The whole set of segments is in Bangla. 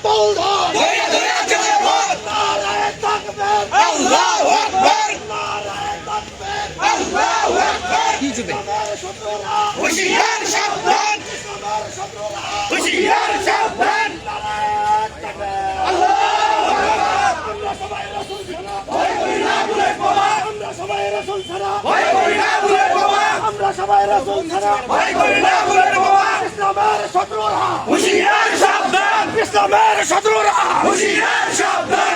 বাউল ধর নারায়ে তাকবীর আল্লাহু আকবার নারায়ে তাকবীর আল্লাহু আকবার কি চলবে হুশিয়ার সাবধান হুশিয়ার সাবধান নারায়ে তাকবীর আল্লাহু আকবার আমরা সবাই রাসূল ছাড়া ভয় করি না বুলেট বোমা আমরা সবাই রাসূল ছাড়া ভয় করি না বুলেট বোমা আমরা সবাই রাসূল ছাড়া ভয় করি না বুলেট বোমা ইসলামের শত্রুরা হুশিয়ার সাবধান ইসলামের শত্রুরা হুশিয়ার সাবধান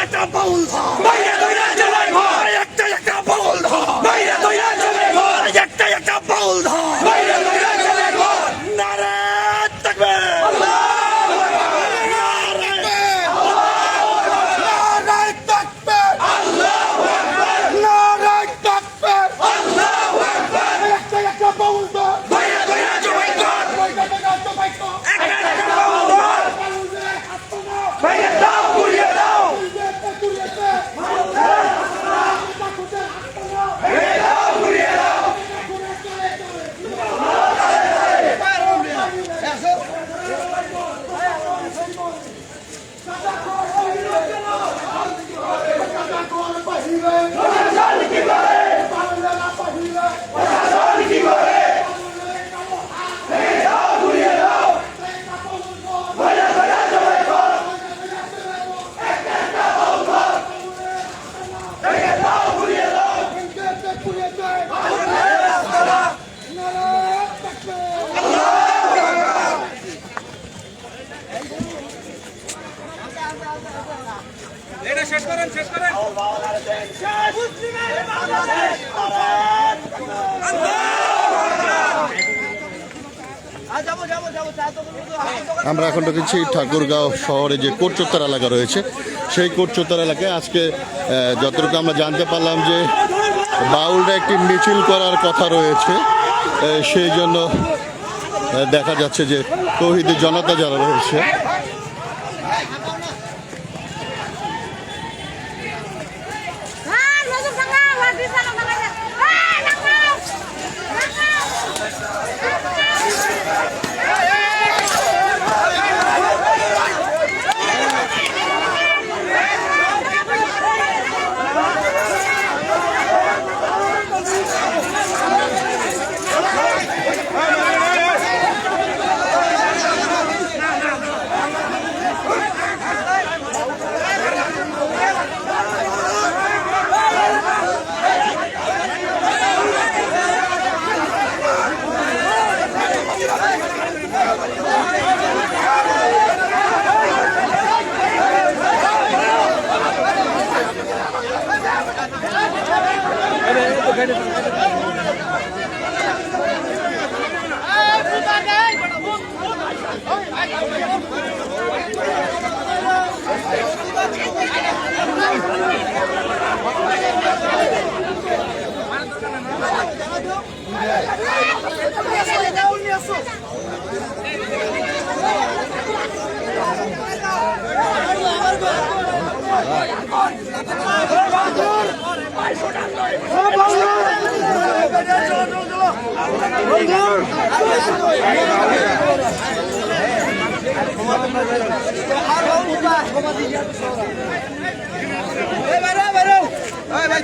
একটা বাউল ধর বাইরে দইরা চলে ঘর একটা বাউল ধর বাইরে দইরা চলে ঘর একটা বাউল ধর বাইরে দইরা চলে ঘর নারায়ে তাকবীর আল্লাহু আকবার নারায়ে তাকবীর আল্লাহু আকবার নারায়ে তাকবীর আল্লাহু আকবার একটা বাউল ধর বাইরে দইরা চলে ঘর একটা বাউল ধর বাইরে দাও গুলিয়ে দাও শেষ করেন আমরা এখন ঢুকেছি ঠাকুরগাঁও শহরে যে কোটচত্বর এলাকা রয়েছে সেই কোটচত্বর এলাকায় আজকে যতটুকু আমরা জানতে পারলাম যে বাউলরা একটি মিছিল করার কথা রয়েছে, সেই জন্য দেখা যাচ্ছে যে তৌহিদি জনতা যারা রয়েছে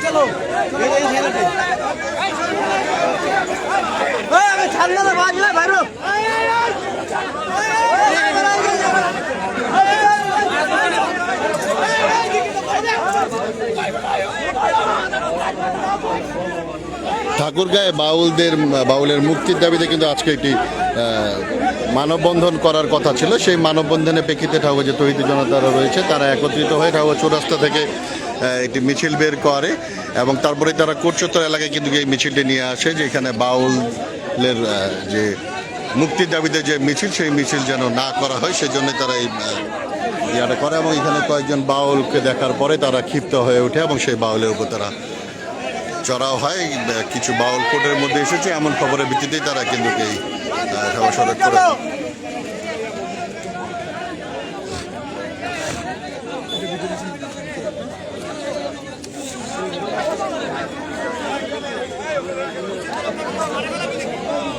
চলো ছাড়লে না বাজলে বাইরো ঠাকুরগাঁয়ে বাউলের মুক্তির দাবিতে কিন্তু আজকে একটি মানববন্ধন করার কথা ছিল। সেই মানববন্ধনের প্রেক্ষিতে ঠাকুর যে তৌহিদি জনতারা রয়েছে তারা একত্রিত হয়ে ঠাকুর চৌরাস্তা থেকে একটি মিছিল বের করে এবং তারপরে তারা কোটচত্বর এলাকায় কিন্তু এই মিছিলটি নিয়ে আসে, যে এখানে বাউলের যে মুক্তির দাবিতে যে মিছিল সেই মিছিল যেন না করা হয় সেজন্য তারা এই ইয়াটা করে এবং এখানে কয়েকজন বাউলকে দেখার পরে তারা ক্ষিপ্ত হয়ে ওঠে এবং সেই বাউলের উপর তারা চড়াও হয়। কিছু বাউল কোর্টের মধ্যে এসেছে এমন খবরের ভিত্তিতেই তারা কিন্তু এই সড়ক করে।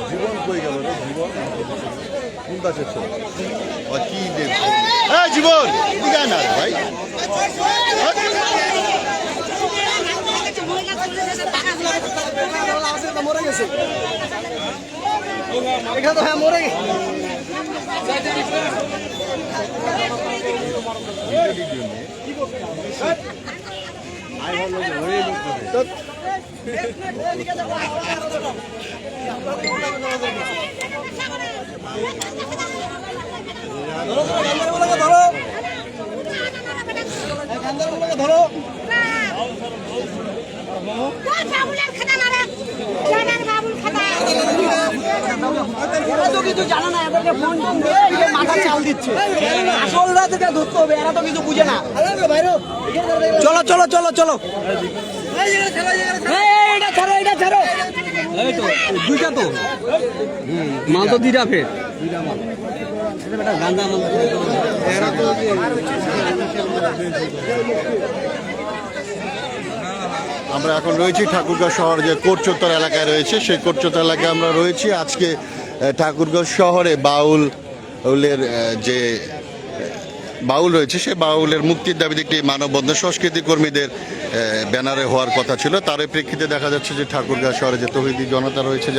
জীবন কই গেল রে জীবন? কোন দাসের ছেলে? ও কি দেখছে? এই জীবন, এদিকে না রে ভাই। মরে গেছে এখানে তো, হ্যাঁ মরে গেছে। ধরো এরা তো কিছু জানে না, এদেরকে ফোন টোন দিয়ে মাথা চাল দিচ্ছে। আসলরা থেকে ধরতে হবে, এরা তো কিছু বুঝে না। চলো চলো চলো চলো, এটা ছাড়ো, এটা ছাড়ো। এই তো দুইটা তো মাল তো দিরা ফের গান্দা মাল। এরা তো আমরা এখন রয়েছি ঠাকুরগাঁও শহর যে কোটচত্বর এলাকায় রয়েছে, সেই কোটচত্বর এলাকায় আমরা রয়েছি। আজকে ঠাকুরগাঁও শহরে বাউলের যে বাউল রয়েছে, সেই বাউলের মুক্তির দাবিতে একটি মানববন্ধন সংস্কৃতি কর্মীদের ব্যানারে হওয়ার কথা ছিল। তারই প্রেক্ষিতে দেখা যাচ্ছে যে ঠাকুরগাঁও শহরে যে তৌহিদি জনতা রয়েছে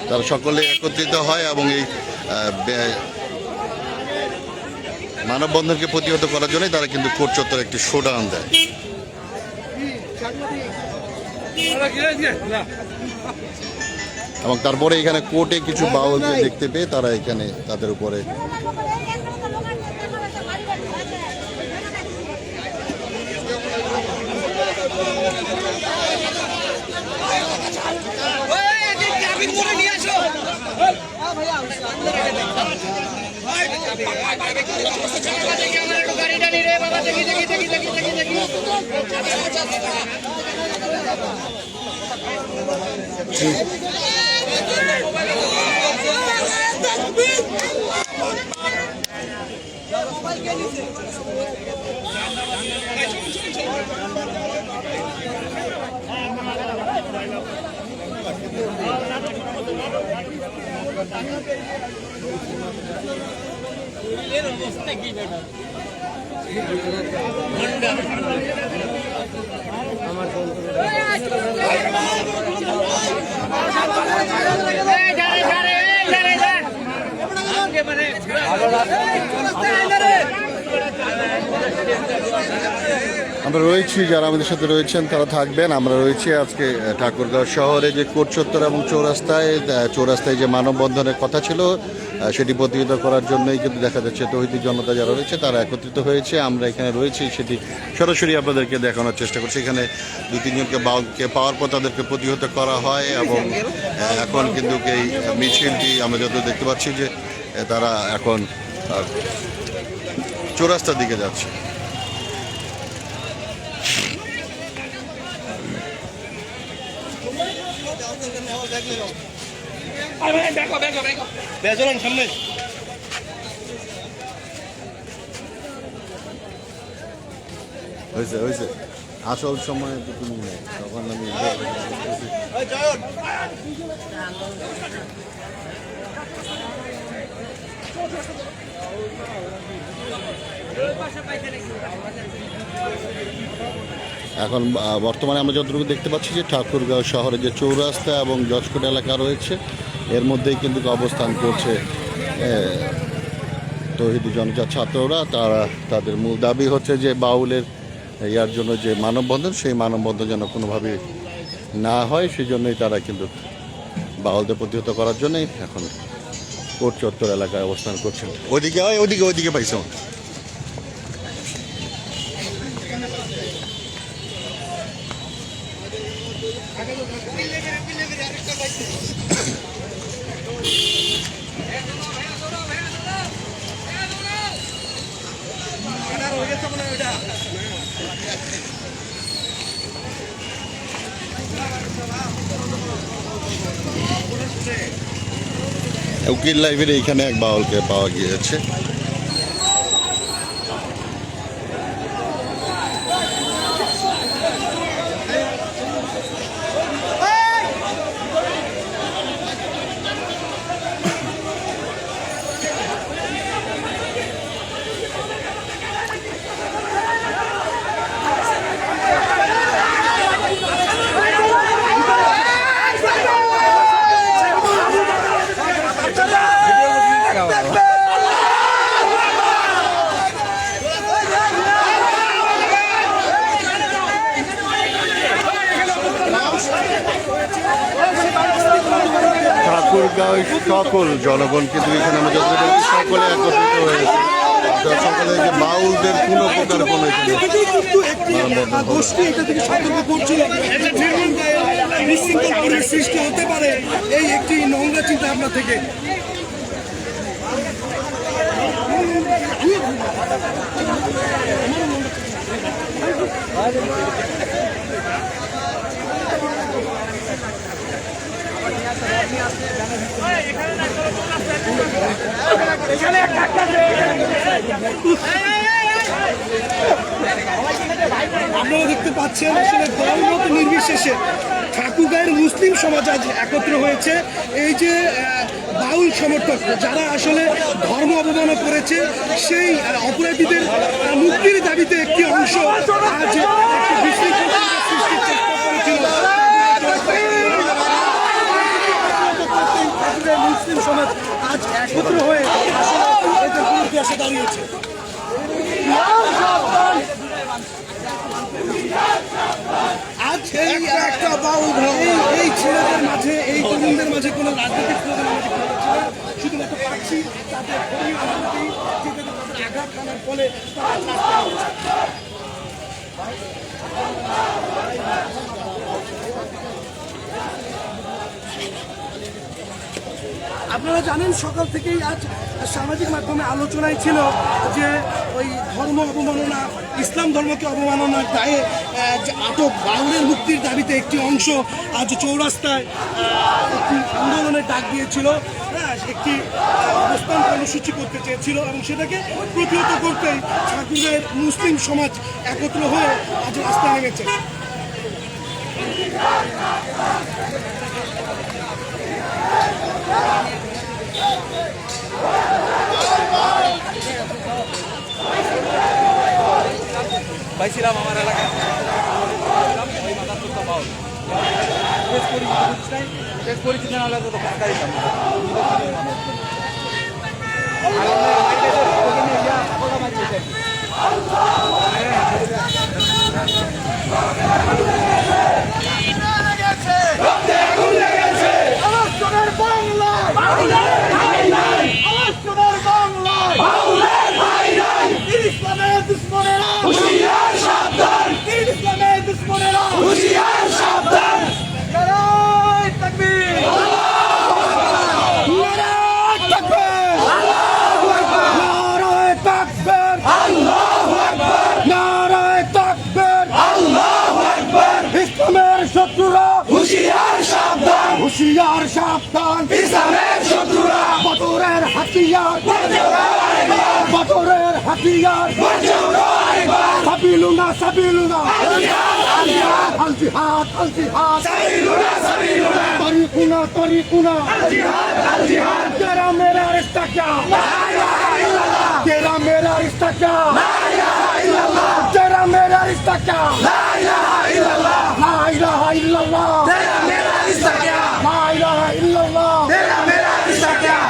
তারা সকলে একত্রিত হয় এবং এই মানববন্ধনকে প্রতিহত করার জন্যই তারা কিন্তু কোটচত্বরে একটি শোডাউন দেয়। এবং তারপরে এখানে কোর্টে কিছু বাউলকে দেখতে পেয়ে তারা এখানে তাদের উপরে আমরা রয়েছি, যারা আমাদের সাথে রয়েছেন তারা থাকবেন। আমরা রয়েছি আজকে ঠাকুরগাঁও শহরে যে কোটচত্বর এবং চৌরাস্তায় যে মানববন্ধনের কথা ছিল সেটি প্রতিহত করার জন্যই কিন্তু দেখা যাচ্ছে তৌহিদি জনতা যারা রয়েছে তারা একত্রিত হয়েছে। আমরা এখানে রয়েছি, সেটি সরাসরি আপনাদেরকে দেখানোর চেষ্টা করছি। এখানে 2-3 জনকে পাওয়ার পর তাদেরকে প্রতিহত করা হয় এবং এখন কিন্তু এই মিছিলটি আমরা যত দেখতে পাচ্ছি যে তারা এখন চৌরাস্তার দিকে যাচ্ছে। হয়েছে হয়েছে আসল সময় তো তুমি নেই, তখন আমি এখন বর্তমানে আমরা যতটুকু দেখতে পাচ্ছি যে ঠাকুরগাঁও শহরে যে চৌরাস্তা এবং জজকোট এলাকা রয়েছে এর মধ্যেই কিন্তু অবস্থান করছে তৌহিদি জনতা ছাত্ররা। তাদের মূল দাবি হচ্ছে যে বাউলের ইয়ার জন্য যে মানববন্ধন, সেই মানববন্ধন যেন কোনোভাবে না হয়, সেই জন্যই তারা কিন্তু বাউলদের প্রতিহত করার জন্যই এখন কোট চত্বর এলাকায় অবস্থান করছেন। ওইদিকে ওইদিকে ওইদিকে পাইছ উকিল লাইভের এইখানে এক বাউলকে পাওয়া গিয়েছে। ওই সকল জনগণ কিন্তু এখানে আমরা যতটা দেখছি সকলে একত্রিত হয়েছে। সকলে যে বাউলদের কোনো প্রকার কোনো এখানে গোষ্ঠী এটা থেকে সতর্ক করছিল বিশৃঙ্খল পরিবেশ সৃষ্টি হতে পারে এই একটি নোংরা চিন্তা ভাবনা থেকে। আপনারা দেখতে পাচ্ছেন আসলে দলমত নির্বিশেষে ঠাকুরগাঁয়ের মুসলিম সমাজ আজ একত্র হয়েছে। এই যে বাউল সমর্থক যারা আসলে ধর্ম অবমাননা করেছে সেই অপরাধীদের মুক্তির দাবিতে একটি অংশ আজ একটি বিশৃঙ্খল সৃষ্টির চেষ্টা করেছিল। মুসলিম সমাজ আজ একত্র হয়ে এদের বিরুদ্ধে এসে দাঁড়িয়েছে। আজ একটা বাউল এই ছেলেদের মাঝে এই তরুণদের মাঝে কোনো রাজনৈতিক প্রোগ্রাম শুধুমাত্র পাচ্ছি তাদের আঘাত খানার ফলে আপনারা জানেন সকাল থেকেই আজ সামাজিক মাধ্যমে আলোচনায় ছিল যে ওই ধর্ম অবমাননা ইসলাম ধর্মকে অবমাননার দায়ে আটক বাউলের মুক্তির দাবিতে একটি অংশ আজ চৌরাস্তায় একটি আন্দোলনের ডাক দিয়েছিল, একটি অবস্থান কর্মসূচি করতে চেয়েছিল এবং সেটাকে প্রতিহত করতেই ঠাকুরের মুসলিম সমাজ একত্র হয়ে আজ রাস্তায় নেমেছে। পাইছিলাম আমার এলাকায় ওই মাথার তো বাউল পরিচিত না হলে তো ফাঁকা দিতাম হুশিয়ার সাবধান ইসলামের শত্রুরা বদরের হাতিয়ার বদরের হাতিয়ার সাবিলুনা সাবিলুনা আল জিহাদ আল জিহাদ সাবিলুনা তরিকুনা তরিকুনা আল জিহাদ তেরা মেরা रिश्ता क्या ला इलाहा इल्लल्लाह तेरा मेरा रिश्ता क्या ला इलाहा इल्लल्लाह तेरा मेरा रिश्ता क्या ला इलाहा इल्लल्लाह ला इलाहा इल्लल्लाह तेरा मेरा रिश्ता क्या ला इलाहा इल्लल्लाह तेरा मेरा रिश्ता क्या।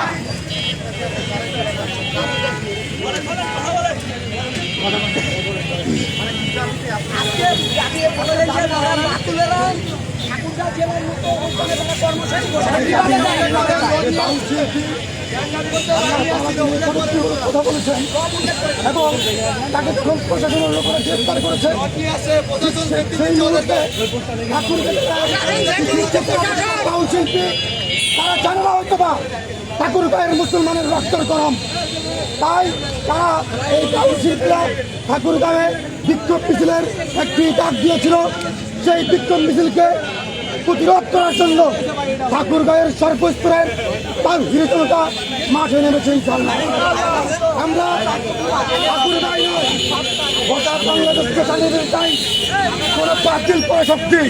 কথা বলেছেন এবং তাকে যখন প্রশাসনের লোকেরা গ্রেফতার করেছে সেই মুহূর্তে শিল্পী তারা জানে না হয়তো বা ঠাকুরগাঁয়ের মুসলমানের রক্তের গরম, তাই তারা এই বাউল শিল্পীরা ঠাকুরগাঁয়ে বিক্ষোভ মিছিলের একটি ডাক দিয়েছিল। সেই বিক্ষোভ মিছিলকে প্রতিরোধ করার জন্য ঠাকুরগাঁয়ের সর্বস্তরের তার হিরোজনতা মাঠে নেমেছে। ইনশাআল্লাহ আমরা ঠাকুরগাঁয় নয় গোটা বাংলাদেশকে জানিয়ে চাই কোনো বাতিল শক্তি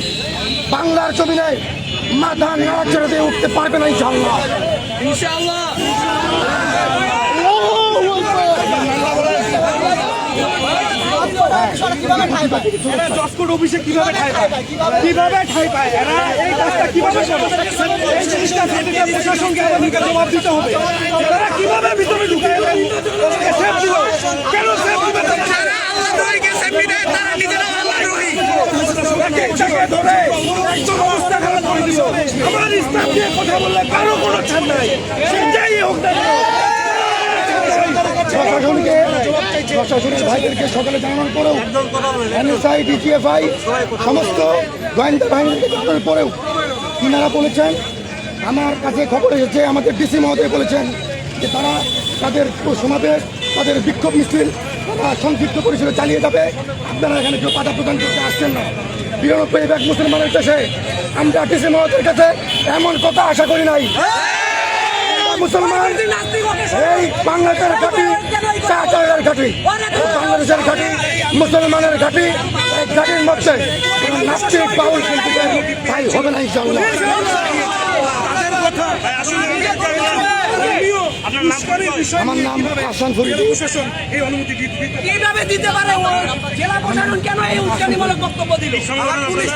বাংলার জমিনে মাথা নাড়াচাড়া দিয়ে উঠতে পারবে না। ইনশাআল্লাহ ইনশাআল্লাহ জসকোট অফিসে কিভাবে ঠাঁই পায় এরা এই কাজটা কিভাবে প্রশাসনকে আমাদেরকে জবাব দিতে হবে। এরা কিভাবে ভিতরে ঢুকে এলেন কেন ইচ্ছাকে ধরে অবস্থা খারাপ করে দিল। আমার ইসলাম নিয়ে কথা বললে কারো কোনো ছাড় নাই, সে যাই হোক না কেন। প্রশাসনের ভাইদেরকে সকালে জানানোর পরেও এনএসআই ডিজিএফআই সমস্ত গোয়েন্দা বাহিনীকে জানানোর পরেও তিনারা বলেছেন, আমার কাছে খবর এসেছে, আমাদের ডিসি মহোদয় বলেছেন যে তারা তাদের সমাবেশ, তাদের বিক্ষোভ মিছিল তারা সংক্ষিপ্ত পরিসরে চালিয়ে যাবে। আপনারা এখানে কেউ বাধা প্রদান করতে আসছেন না। ৯২ মুসলমানের দেশে আমরা ডিসি মহোদয়ের কাছে এমন কথা আশা করি নাই। মুসলমান এই বাংলাদেশের ঘাঁটি, চাচারের ঘাঁটি, বাংলাদেশের ঘাঁটি, মুসলমানের ঘাঁটি, এই ঘাঁটির মধ্যে কোনো নাস্তিক বাউল শিল্পীদের ঠাঁই হবে না ইনশাআল্লাহ। আমার নাম হাসান ফরিদ। কিভাবে দিতে পারে জেলা প্রশাসন? কেন এই উস্কানিমূলক বক্তব্য দিল? পুলিশ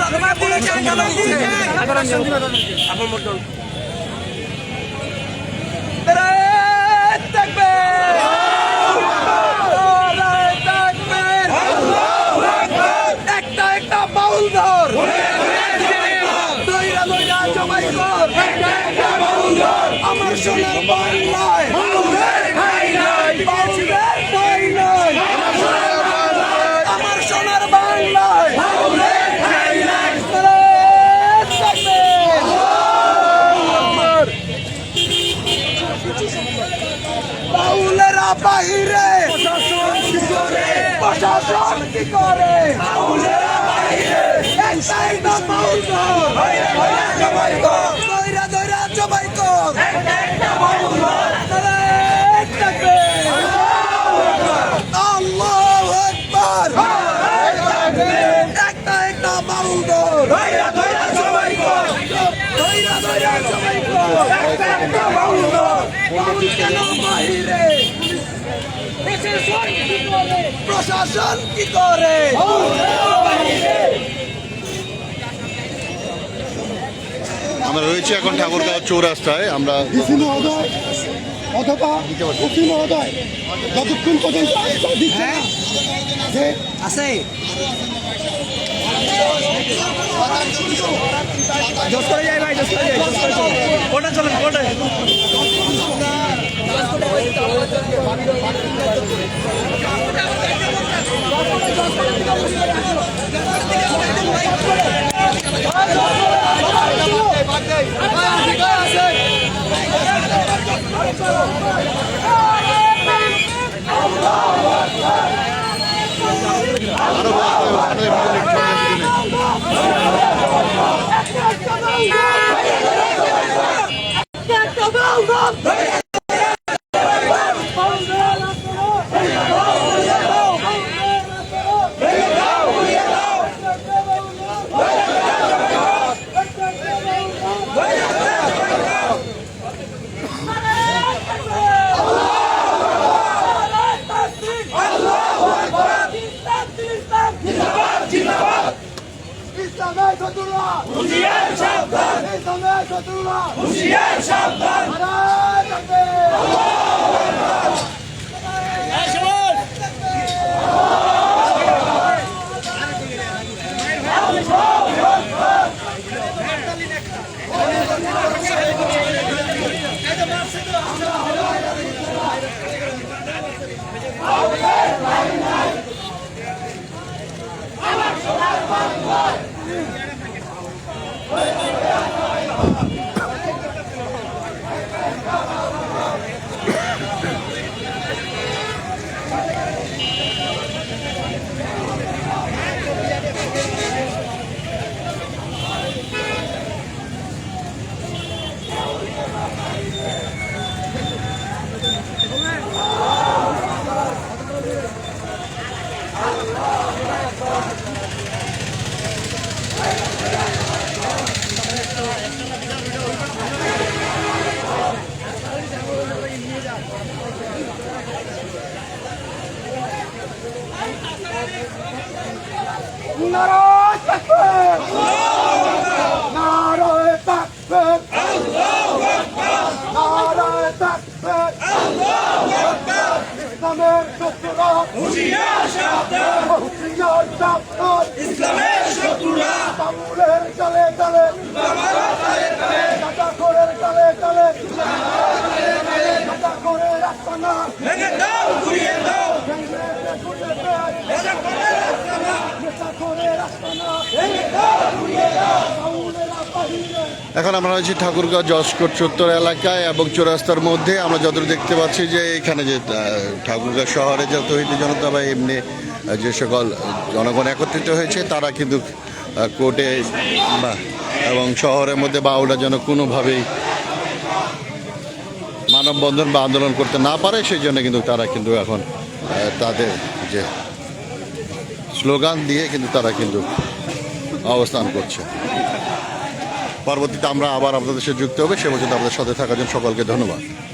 একটা বাউল ধর আমার সোনার বাংলায় আমার সোনার বাংলায় বাউলেরা বাহিরে প্রশাসন কি করে? একটাই না বাউল জবাই কর, দইরা দইরা জবাই কর। আল্লাহু আকবার। একটা একটা বাউল ধর, দইরা দইরা জবাই কর, দইরা দইরা জবাই কর। একটা একটা বাউল ধর, বাউল কেন বাহিরে? প্রশাসন কি করে? আমরা রয়েছি এখন ঠাকুরগাঁও চৌরাস্তায়। আমরা ডিসি মহোদয় অথবা ওসি মহোদয় যতক্ষণ পর্যন্ত আশ্বাস দিচ্ছে না যে আছে নারায় তাকবীর, নারায় তাকবীর, নারায় তাকবীর। ইসলামের শত্রুরা হুঁশিয়ার সাবধান ইসলামের শত্রুরা বাবুলের তলে তলে গাঁজাখোরের তলে তলে গাঁজাখোরের আস্তানা ভেঙে দাও ঘুরিয়ে দাও নেশাখোরের আস্তানা বাবুলেরা বাহিরে এখন আমরা আছি ঠাকুরগাঁও জসকোট চত্বর এলাকায় এবং চৌরাস্তার মধ্যে আমরা যতটুকু দেখতে পাচ্ছি যে এখানে যে ঠাকুরগাঁও শহরে যে তৌহিদি জনতা বা এমনি যে সকল জনগণ একত্রিত হয়েছে তারা কিন্তু কোর্টে বা এবং শহরের মধ্যে বাউলরা যেন কোনোভাবেই মানববন্ধন বা আন্দোলন করতে না পারে সেই জন্য কিন্তু তারা কিন্তু এখন তাদের যে স্লোগান দিয়ে কিন্তু তারা কিন্তু অবস্থান করছে। পরবর্তীতে আমরা আবার আপনাদের সাথে যুক্ত হবে, সে পর্যন্ত আপনাদের সাথে থাকার জন্য সকলকে ধন্যবাদ।